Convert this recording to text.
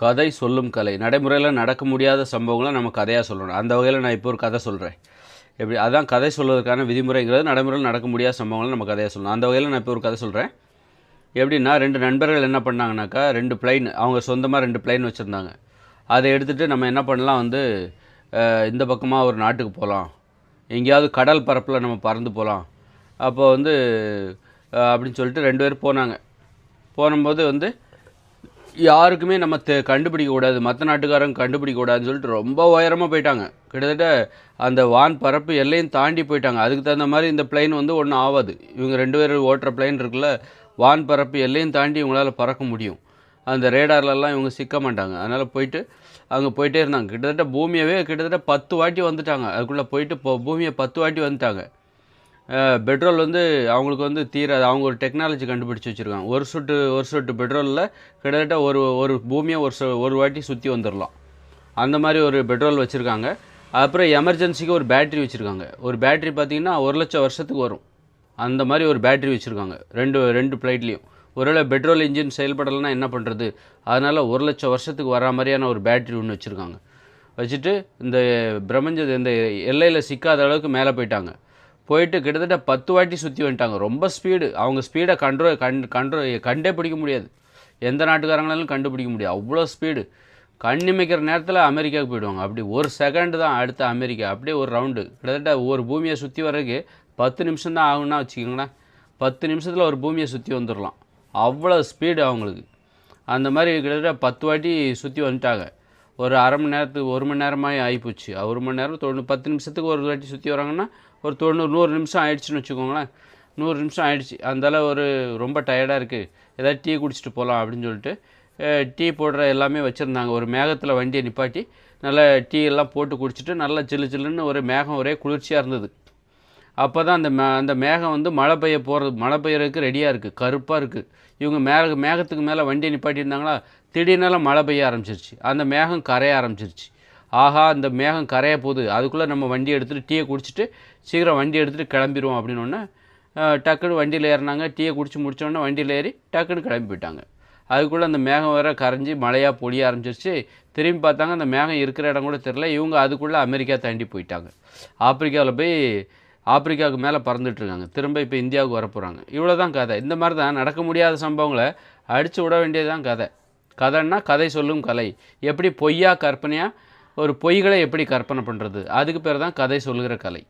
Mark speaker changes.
Speaker 1: கதை சொல்லும் கலை. நடைமுறையில் நடக்க முடியாத சம்பவங்களை நம்ம கதையாக சொல்லணும். அந்த வகையில் நான் இப்போ ஒரு கதை சொல்கிறேன். எப்படி அதான் கதை சொல்வதற்கான விதிமுறைங்கிறது நடைமுறையில் நடக்க முடியாத சம்பவங்களை நம்ம கதையாக சொல்லணும். அந்த வகையில் நான் இப்போ ஒரு கதை சொல்கிறேன். எப்படின்னா 2 நண்பர்கள் என்ன பண்ணாங்கனாக்கா 2 பிளைன் அவங்க சொந்தமாக 2 பிளைன் வச்சுருந்தாங்க. அதை எடுத்துகிட்டு நம்ம என்ன பண்ணலாம் இந்த பக்கமாக ஒரு நாட்டுக்கு போகலாம், எங்கேயாவது கடல் பரப்பில் நம்ம பறந்து போகலாம். அப்போ அப்படின்னு சொல்லிட்டு 2 பேர் போனாங்க. போகும்போது யாருக்குமே நம்ம கண்டுபிடிக்கக்கூடாது, மற்ற நாட்டுக்காரங்க கண்டுபிடிக்கக்கூடாதுன்னு சொல்லிட்டு ரொம்ப உயரமாக போயிட்டாங்க. கிட்டத்தட்ட அந்த வான் பரப்பு எல்லையும் தாண்டி போயிட்டாங்க. அதுக்கு தகுந்த மாதிரி இந்த பிளைன் ஒன்றும் ஆகாது. இவங்க 2 பேர் ஓட்டுற பிளைன் இருக்குல்ல, வான் பரப்பு எல்லையும் தாண்டி இவங்களால் பறக்க முடியும். அந்த ரேடார்லலாம் இவங்க சிக்க மாட்டாங்க. அதனால் அங்கே போயிட்டே இருந்தாங்க. கிட்டத்தட்ட பூமியவே 10 வாட்டி வந்துட்டாங்க. அதுக்குள்ளே போயிட்டு பூமியை 10 வாட்டி வந்துட்டாங்க. பெட்ரோல் அவங்களுக்கு தீராது. அவங்க ஒரு டெக்னாலஜி கண்டுபிடிச்சி வச்சுருக்காங்க. ஒரு சொட்டு பெட்ரோலில் கிட்டத்தட்ட ஒரு பூமியை ஒரு வாட்டி சுற்றி வந்துடலாம். அந்த மாதிரி ஒரு பெட்ரோல் வச்சுருக்காங்க. அப்புறம் எமர்ஜென்சிக்கு ஒரு பேட்ரி வச்சுருக்காங்க. ஒரு பேட்ரி பார்த்திங்கன்னா 1,00,000 வருஷத்துக்கு வரும். அந்த மாதிரி ஒரு பேட்ரி வச்சுருக்காங்க ரெண்டு ஃப்ளைட்லேயும். ஒருவேளை பெட்ரோல் இன்ஜின் செயல்படலைன்னா என்ன பண்ணுறது? அதனால் 1,00,000 வருஷத்துக்கு வரா மாதிரியான ஒரு பேட்ரி ஒன்று வச்சுருக்காங்க. வச்சுட்டு இந்த இந்த எல்லையில் சிக்காத அளவுக்கு மேலே போயிட்டு கிட்டத்தட்ட 10 வாட்டி சுற்றி வந்துட்டாங்க. ரொம்ப ஸ்பீடு. அவங்க ஸ்பீடை கண்டே பிடிக்க முடியாது. எந்த நாட்டுக்காரங்களாலும் கண்டுபிடிக்க முடியாது. அவ்வளோ ஸ்பீடு. கண்ணிமைக்கிற நேரத்தில் அமெரிக்காவுக்கு போயிடுவாங்க. அப்படி ஒரு செகண்டு தான் அடுத்த அமெரிக்கா. அப்படியே ஒரு ரவுண்டு கிட்டத்தட்ட ஒரு பூமியை சுற்றி வர்றதுக்கு 10 நிமிஷம் தான் ஆகுன்னா வச்சுக்கோங்களேன். 10 நிமிஷத்தில் ஒரு பூமியை சுற்றி வந்துடலாம். அவ்வளோ ஸ்பீடு அவங்களுக்கு. அந்த மாதிரி கிட்டத்தட்ட 10 வாட்டி சுற்றி வந்துட்டாங்க. ஒரு அரை மணி நேரத்துக்கு 1 மணி நேரமாக ஆகிப்போச்சு. 1 மணி நேரம் 10 நிமிஷத்துக்கு ஒரு வாட்டி சுற்றி வராங்கன்னா ஒரு 100 நிமிஷம் ஆயிடுச்சுன்னு வச்சுக்கோங்களேன். 100 நிமிஷம் ஆயிடுச்சு. அதனால் ரொம்ப டயர்டாக இருக்குது, ஏதாவது டீ குடிச்சிட்டு போகலாம் அப்படின்னு சொல்லிட்டு டீ போடுற எல்லாமே வச்சுருந்தாங்க. ஒரு மேகத்தில் வண்டியை நிப்பாட்டி நல்லா டீ எல்லாம் போட்டு குடிச்சிட்டு நல்லா சில்லுன்னு ஒரு மேகம் ஒரே குளிர்ச்சியாக இருந்தது. அப்போ தான் அந்த மேகம் மழை பெய்யறதுக்கு ரெடியாக இருக்குது. கருப்பாக இருக்குது. இவங்க மேகத்துக்கு மேலே வண்டியை நிப்பாட்டியிருந்தாங்களா, திடீர்னால மழை பெய்ய ஆரம்பிச்சிருச்சு. அந்த மேகம் கரைய ஆரம்பிச்சிருச்சு. ஆஹா, அந்த மேகம் கரைய போகுது, அதுக்குள்ளே நம்ம வண்டியை எடுத்துகிட்டு டீயை குடிச்சிட்டு சீக்கிரம் வண்டி எடுத்துகிட்டு கிளம்பிடுவோம் அப்படின்னோடனே டக்குன்னு வண்டியில் ஏறினாங்க. டீயை குடிச்சு முடித்தோடனே வண்டியில் ஏறி டக்குன்னு கிளம்பி போயிட்டாங்க. அதுக்குள்ளே அந்த மேகம் வேறு கரைஞ்சி மழையாக பொழிய ஆரம்பிச்சிருச்சு. திரும்பி பார்த்தாங்க, அந்த மேகம் இருக்கிற இடம் கூட தெரில. இவங்க அதுக்குள்ளே அமெரிக்கா தாண்டி போயிட்டாங்க. ஆப்பிரிக்காவுக்கு மேலே பறந்துட்டுருக்காங்க. திரும்ப இப்போ இந்தியாவுக்கு வரப்போகிறாங்க. இவ்வளோ தான் கதை. இந்த மாதிரி தான் நடக்க முடியாத சம்பவங்களை அடித்து விட வேண்டியது தான் கதை. கதைன்னா கதை சொல்லும் கலை. எப்படி பொய்யா கற்பனையாக ஒரு பொய்களை எப்படி கற்பனை பண்ணுறது, அதுக்கு பேர் தான் கதை சொல்லுகிற கலை.